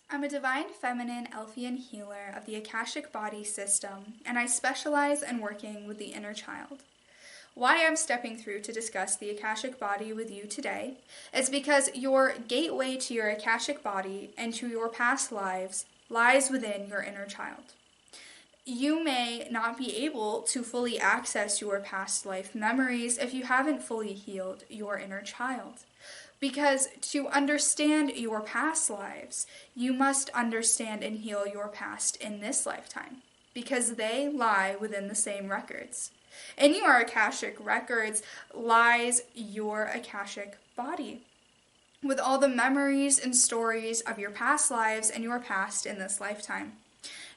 I'm a divine feminine Elfian healer of the Akashic Body system, and I specialize in working with the inner child. Why I'm stepping through to discuss the Akashic Body with you today is because your gateway to your Akashic Body and to your past lives lies within your inner child. You may not be able to fully access your past life memories if you haven't fully healed your inner child. Because to understand your past lives, you must understand and heal your past in this lifetime, because they lie within the same records. In your Akashic records lies your Akashic body, with all the memories and stories of your past lives and your past in this lifetime.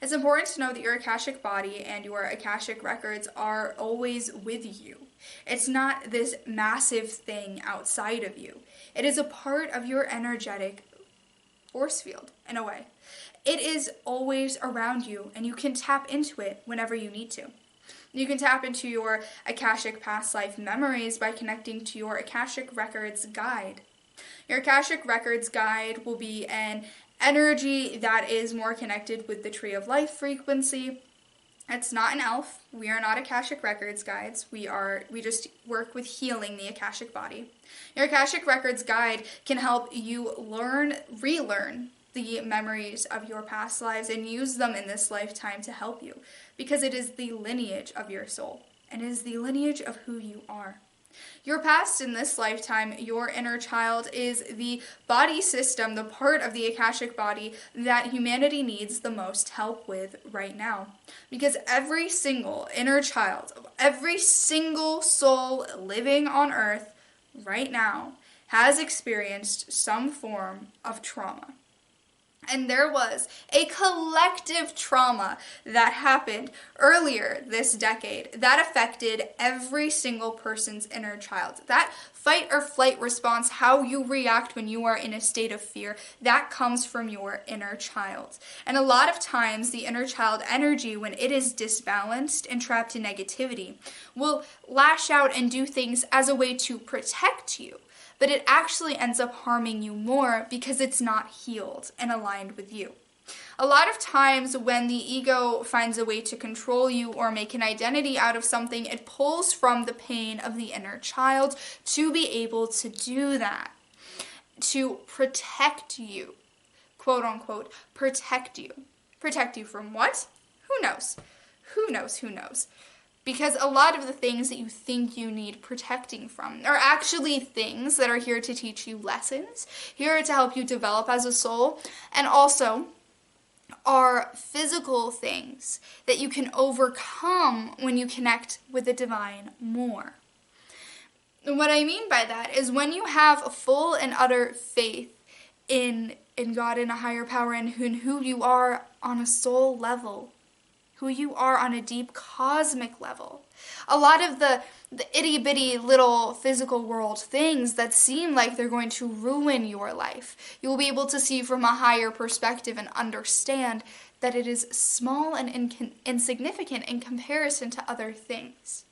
It's important to know that your Akashic body and your Akashic records are always with you. It's not this massive thing outside of you. It is a part of your energetic force field, in a way. It is always around you, and you can tap into it whenever you need to. You can tap into your Akashic past life memories by connecting to your Akashic Records guide. Your Akashic Records guide will be an energy that is more connected with the Tree of Life frequency. It's not an elf. We are not Akashic Records guides. We just work with healing the Akashic body. Your Akashic Records guide can help you relearn the memories of your past lives and use them in this lifetime to help you, because it is the lineage of your soul and it is the lineage of who you are. Your past in this lifetime, your inner child, is the body system, the part of the Akashic body that humanity needs the most help with right now. Because every single inner child, every single soul living on earth right now has experienced some form of trauma. And there was a collective trauma that happened earlier this decade that affected every single person's inner child. That fight or flight response, how you react when you are in a state of fear, that comes from your inner child. And a lot of times, the inner child energy, when it is disbalanced and trapped in negativity, will lash out and do things as a way to protect you. But it actually ends up harming you more because it's not healed and aligned with you. A lot of times when the ego finds a way to control you or make an identity out of something, it pulls from the pain of the inner child to be able to do that, to protect you, quote unquote, protect you. Protect you from what? Who knows? Who knows? Who knows? Because a lot of the things that you think you need protecting from are actually things that are here to teach you lessons, here to help you develop as a soul, and also are physical things that you can overcome when you connect with the divine more. And what I mean by that is when you have a full and utter faith in God, in a higher power, and in who you are on a soul level, who you are on a deep cosmic level. A lot of the itty-bitty little physical world things that seem like they're going to ruin your life, you'll be able to see from a higher perspective and understand that it is small and insignificant in comparison to other things.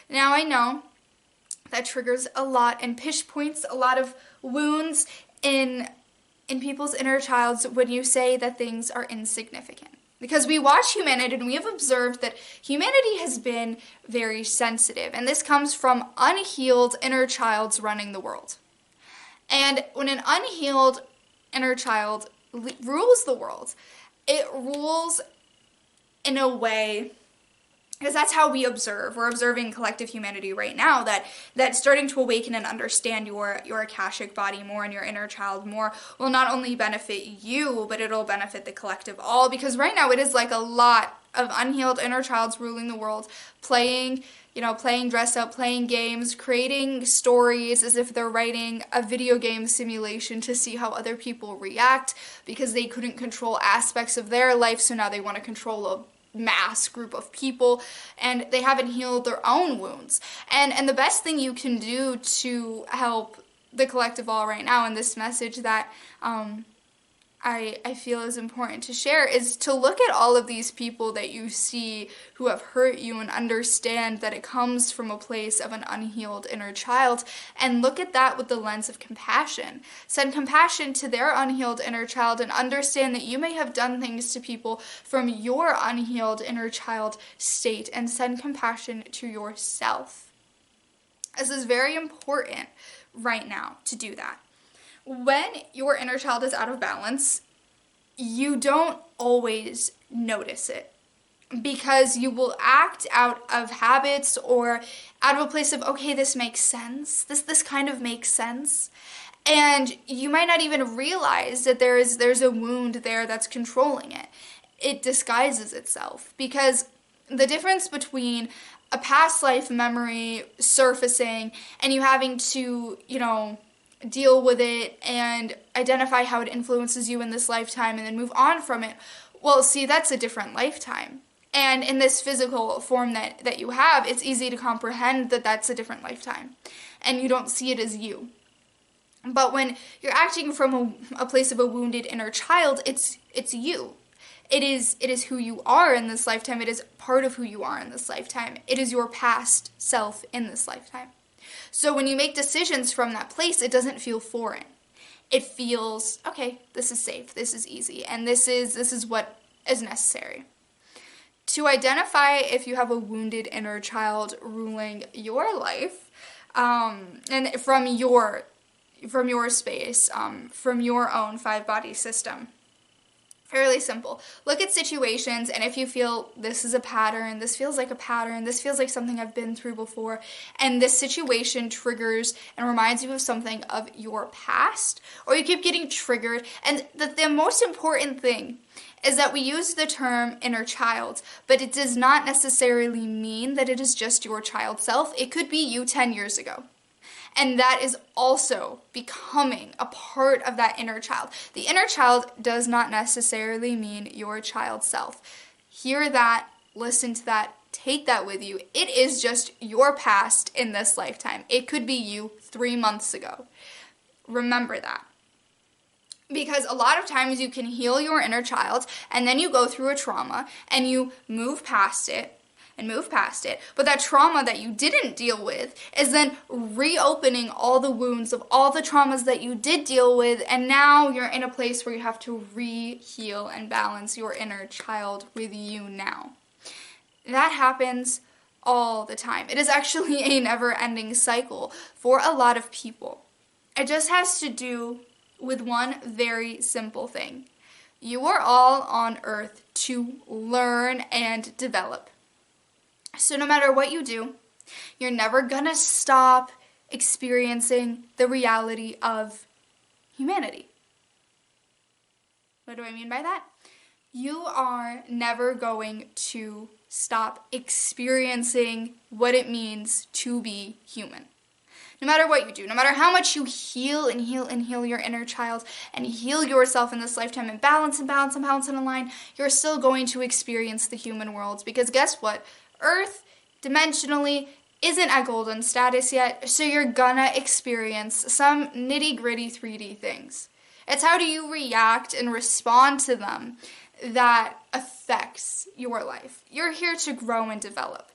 Now I know that triggers a lot and pinpoints a lot of wounds in people's inner childs when you say that things are insignificant. Because we watch humanity and we have observed that humanity has been very sensitive. And this comes from unhealed inner childs running the world. And when an unhealed inner child rules the world, it rules in a way, because that's how we observe. We're observing collective humanity right now, that's starting to awaken and understand your Akashic body more and your inner child more will not only benefit you, but it'll benefit the collective all. Because right now it is like a lot of unhealed inner childs ruling the world, playing dress up, playing games, creating stories as if they're writing a video game simulation to see how other people react because they couldn't control aspects of their life, so now they want to control a mass group of people, and they haven't healed their own wounds. And the best thing you can do to help the collective all right now in this message that I feel is important to share is to look at all of these people that you see who have hurt you and understand that it comes from a place of an unhealed inner child, and look at that with the lens of compassion. Send compassion to their unhealed inner child and understand that you may have done things to people from your unhealed inner child state, and send compassion to yourself. This is very important right now to do that. When your inner child is out of balance, you don't always notice it because you will act out of habits or out of a place of, okay, this makes sense. This kind of makes sense. And you might not even realize that there's a wound there that's controlling it. It disguises itself, because the difference between a past life memory surfacing and you having to, deal with it and identify how it influences you in this lifetime and then move on from it. Well, see, that's a different lifetime. And in this physical form that you have, it's easy to comprehend that that's a different lifetime. And you don't see it as you. But when you're acting from a place of a wounded inner child, it's you. It is who you are in this lifetime. It is part of who you are in this lifetime. It is your past self in this lifetime. So when you make decisions from that place, it doesn't feel foreign. It feels, okay, this is safe, this is easy, and this is what is necessary. To identify if you have a wounded inner child ruling your life, and from your space, from your own 5-body system. Fairly simple. Look at situations, and if you feel this is a pattern, this feels like a pattern, this feels like something I've been through before, and this situation triggers and reminds you of something of your past, or you keep getting triggered, and the most important thing is that we use the term inner child, but it does not necessarily mean that it is just your child self. It could be you 10 years ago. And that is also becoming a part of that inner child. The inner child does not necessarily mean your child self. Hear that, listen to that, take that with you. It is just your past in this lifetime. It could be you 3 months ago. Remember that. Because a lot of times you can heal your inner child and then you go through a trauma and you move past it. But that trauma that you didn't deal with is then reopening all the wounds of all the traumas that you did deal with, and now you're in a place where you have to re-heal and balance your inner child with you now. That happens all the time. It is actually a never-ending cycle for a lot of people. It just has to do with one very simple thing. You are all on earth to learn and develop. So no matter what you do, you're never gonna stop experiencing the reality of humanity. What do I mean by that? You are never going to stop experiencing what it means to be human. No matter what you do, no matter how much you heal and heal and heal your inner child and heal yourself in this lifetime and balance and align, you're still going to experience the human world, because guess what? Earth, dimensionally, isn't at golden status yet, so you're gonna experience some nitty-gritty 3D things. It's how do you react and respond to them that affects your life. You're here to grow and develop.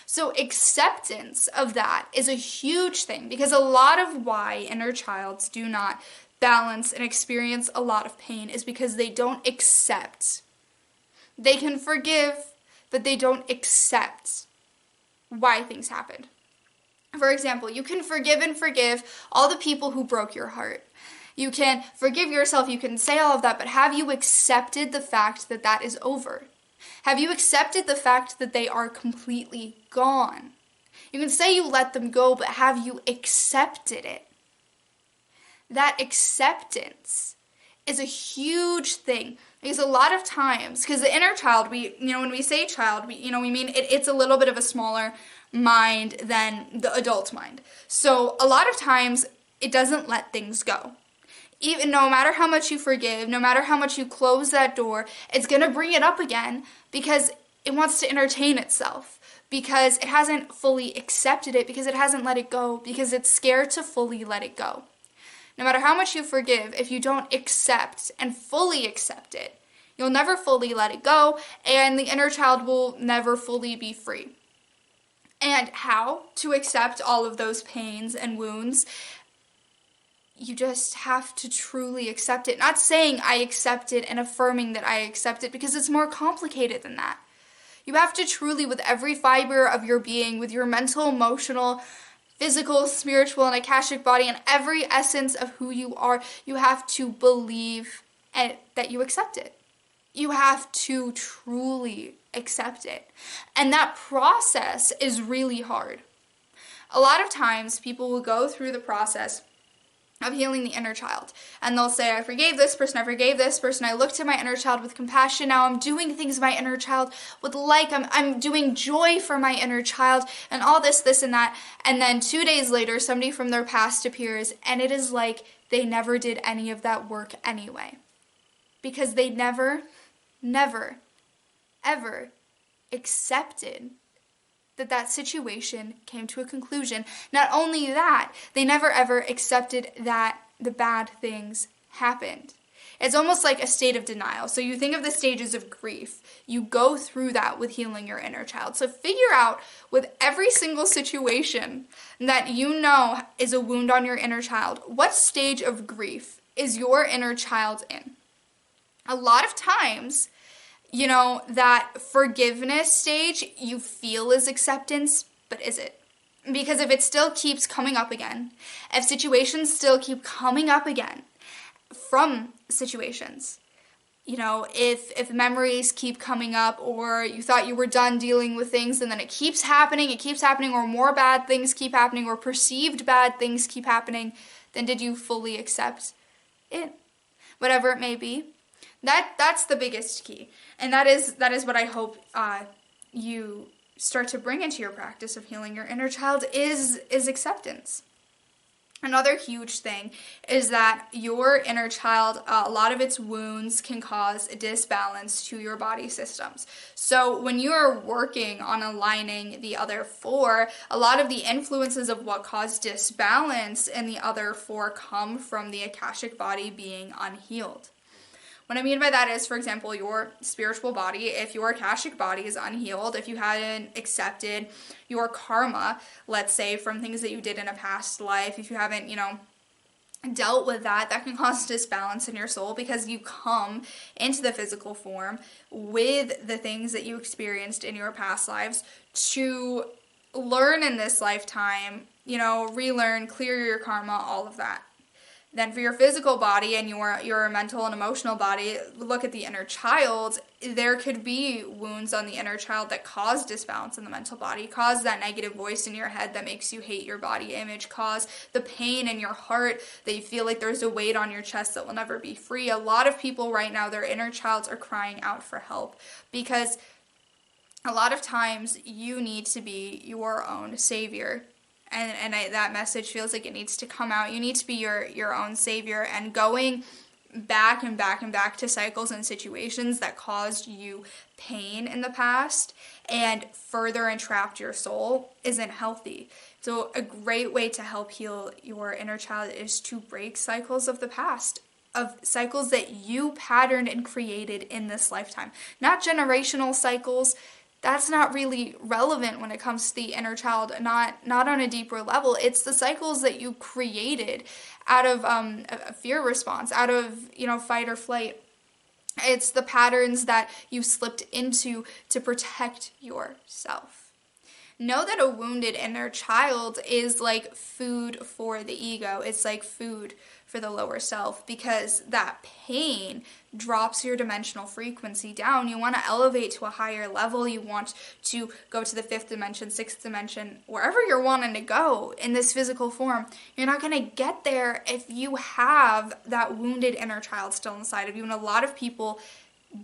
So acceptance of that is a huge thing, because a lot of why inner childs do not balance and experience a lot of pain is because they don't accept. They can forgive, but they don't accept why things happened. For example, you can forgive all the people who broke your heart. You can forgive yourself, you can say all of that, but have you accepted the fact that that is over? Have you accepted the fact that they are completely gone? You can say you let them go, but have you accepted it? That acceptance is a huge thing. Because a lot of times, because the inner child, when we say child, we mean it's a little bit of a smaller mind than the adult mind. So a lot of times, it doesn't let things go. Even no matter how much you forgive, no matter how much you close that door, it's going to bring it up again because it wants to entertain itself, because it hasn't fully accepted it, because it hasn't let it go, because it's scared to fully let it go. No matter how much you forgive, if you don't accept and fully accept it, you'll never fully let it go, and the inner child will never fully be free. And how to accept all of those pains and wounds? You just have to truly accept it. Not saying I accept it and affirming that I accept it, because it's more complicated than that. You have to truly, with every fiber of your being, with your mental, emotional, physical, spiritual, and Akashic body, and every essence of who you are, you have to believe that you accept it. You have to truly accept it. And that process is really hard. A lot of times people will go through the process of healing the inner child, and they'll say, I forgave this person, I looked at my inner child with compassion, now I'm doing things my inner child would like, I'm doing joy for my inner child, and all this and that, and then 2 days later, somebody from their past appears, and it is like they never did any of that work anyway. Because they never, ever accepted that situation came to a conclusion. Not only that, they never ever accepted that the bad things happened. It's almost like a state of denial. So you think of the stages of grief. You go through that with healing your inner child. So figure out with every single situation that you know is a wound on your inner child, what stage of grief is your inner child in? A lot of times, that forgiveness stage you feel is acceptance, but is it? Because if it still keeps coming up again, if situations still keep coming up again from situations, if memories keep coming up, or you thought you were done dealing with things and then it keeps happening, or more bad things keep happening, or perceived bad things keep happening, then did you fully accept it? Whatever it may be. That's the biggest key, and that is what I hope you start to bring into your practice of healing your inner child is acceptance. Another huge thing is that your inner child, a lot of its wounds can cause a disbalance to your body systems. So when you are working on aligning the other four, a lot of the influences of what caused disbalance in the other four come from the Akashic body being unhealed. What I mean by that is, for example, your spiritual body, if your Akashic body is unhealed, if you hadn't accepted your karma, let's say, from things that you did in a past life, if you haven't, dealt with that can cause disbalance in your soul, because you come into the physical form with the things that you experienced in your past lives to learn in this lifetime, relearn, clear your karma, all of that. Then for your physical body and your mental and emotional body, look at the inner child. There could be wounds on the inner child that cause disbalance in the mental body, cause that negative voice in your head that makes you hate your body image, cause the pain in your heart that you feel like there's a weight on your chest that will never be free. A lot of people right now, their inner childs are crying out for help, because a lot of times you need to be your own savior. And that message feels like it needs to come out. You need to be your own savior, and going back and back to cycles and situations that caused you pain in the past and further entrapped your soul isn't healthy. So a great way to help heal your inner child is to break cycles of the past, of cycles that you patterned and created in this lifetime. Not generational cycles. That's not really relevant when it comes to the inner child, not on a deeper level. It's the cycles that you created out of a fear response, out of, fight or flight. It's the patterns that you slipped into to protect yourself. Know that a wounded inner child is like food for the ego. It's like food for the lower self, because that pain drops your dimensional frequency down. You want to elevate to a higher level. You want to go to the 5th dimension, 6th dimension, wherever you're wanting to go in this physical form. You're not going to get there if you have that wounded inner child still inside of you. And a lot of people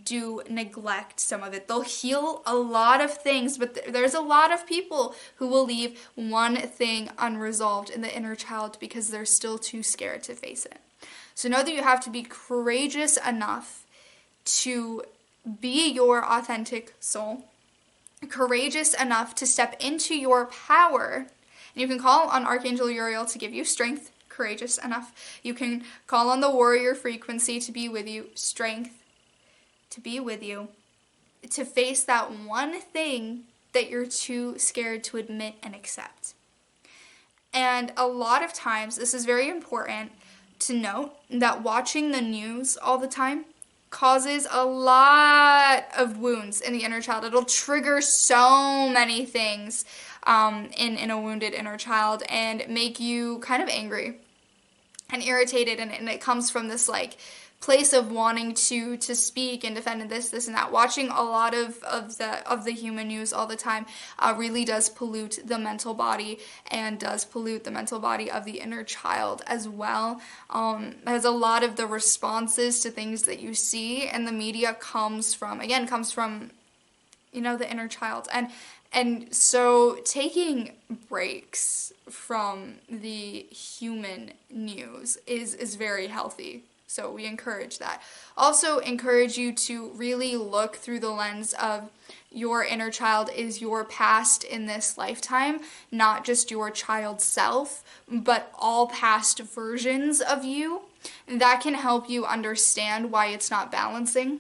do neglect some of it. They'll heal a lot of things, but there's a lot of people who will leave one thing unresolved in the inner child because they're still too scared to face it. So know that you have to be courageous enough to be your authentic soul, courageous enough to step into your power, and you can call on Archangel Uriel to give you strength, courageous enough. You can call on the warrior frequency to be with you, strength to be with you, to face that one thing that you're too scared to admit and accept. And a lot of times, this is very important to note, that watching the news all the time causes a lot of wounds in the inner child. It'll trigger so many things in a wounded inner child and make you kind of angry and irritated, and it comes from this like place of wanting to speak and defend and this and that. Watching a lot of the human news all the time really does pollute the mental body, and does pollute the mental body of the inner child as well. As a lot of the responses to things that you see in the media comes from the inner child. And so taking breaks from the human news is very healthy. So we encourage that. Also encourage you to really look through the lens of your inner child is your past in this lifetime, not just your child self, but all past versions of you. That can help you understand why it's not balancing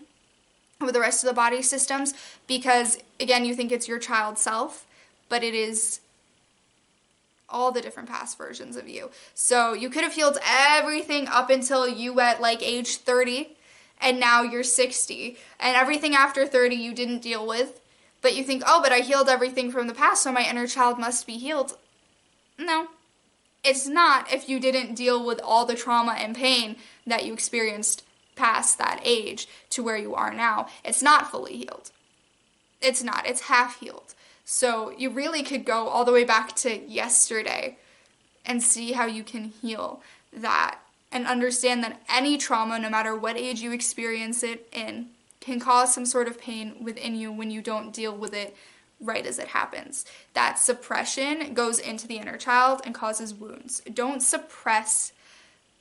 with the rest of the body systems, because again, you think it's your child self, but it is all the different past versions of you. So you could have healed everything up until you at like age 30, and now you're 60, and everything after 30 you didn't deal with, but you think, oh, but I healed everything from the past, so my inner child must be healed. No, it's not, if you didn't deal with all the trauma and pain that you experienced past that age to where you are now. It's not fully healed. It's not. It's half healed. So you really could go all the way back to yesterday and see how you can heal that, and understand that any trauma, no matter what age you experience it in, can cause some sort of pain within you when you don't deal with it right as it happens. That suppression goes into the inner child and causes wounds. Don't suppress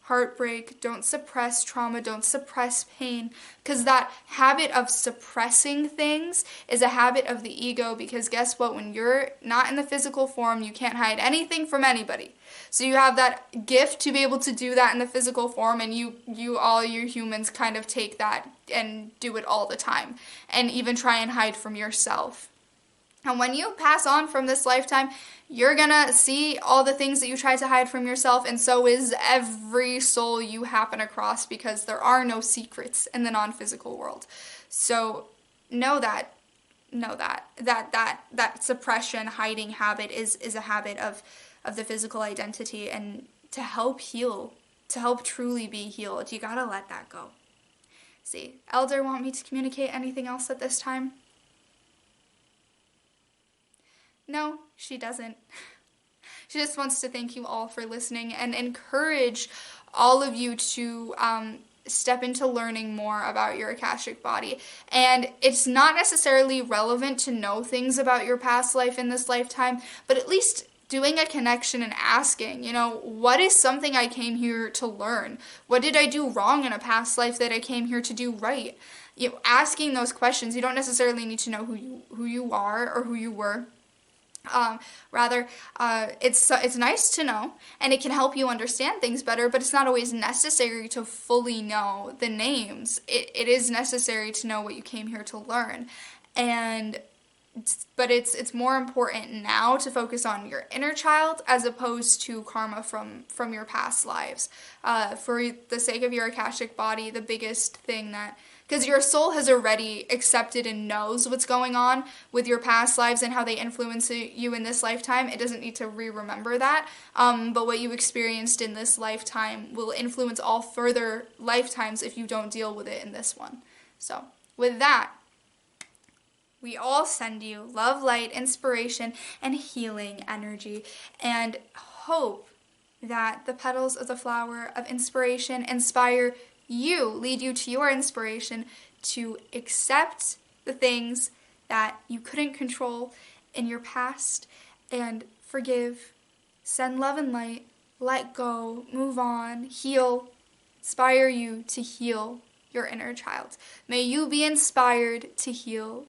heartbreak, don't suppress trauma, don't suppress pain, because that habit of suppressing things is a habit of the ego, because guess what, when you're not in the physical form, you can't hide anything from anybody. So you have that gift to be able to do that in the physical form, and you all you humans kind of take that and do it all the time, and even try and hide from yourself. And when you pass on from this lifetime, you're gonna see all the things that you tried to hide from yourself, and so is every soul you happen across, because there are no secrets in the non-physical world. So know that suppression, hiding habit is a habit of the physical identity, and to help heal, to help truly be healed, you gotta let that go. See, Elder, want me to communicate anything else at this time? No, she doesn't. She just wants to thank you all for listening and encourage all of you to step into learning more about your Akashic body. And it's not necessarily relevant to know things about your past life in this lifetime, but at least doing a connection and asking, what is something I came here to learn? What did I do wrong in a past life that I came here to do right? Asking those questions. You don't necessarily need to know who you are or who you were. It's nice to know, and it can help you understand things better, but it's not always necessary to fully know the names. It is necessary to know what you came here to learn, but it's more important now to focus on your inner child as opposed to karma from your past lives. For the sake of your Akashic body, the biggest thing because your soul has already accepted and knows what's going on with your past lives and how they influence you in this lifetime. It doesn't need to remember that. But what you experienced in this lifetime will influence all further lifetimes if you don't deal with it in this one. So with that, we all send you love, light, inspiration, and healing energy, and hope that the petals of the flower of inspiration inspire you, lead you to your inspiration to accept the things that you couldn't control in your past, and forgive, send love and light, let go, move on, heal, inspire you to heal your inner child. May you be inspired to heal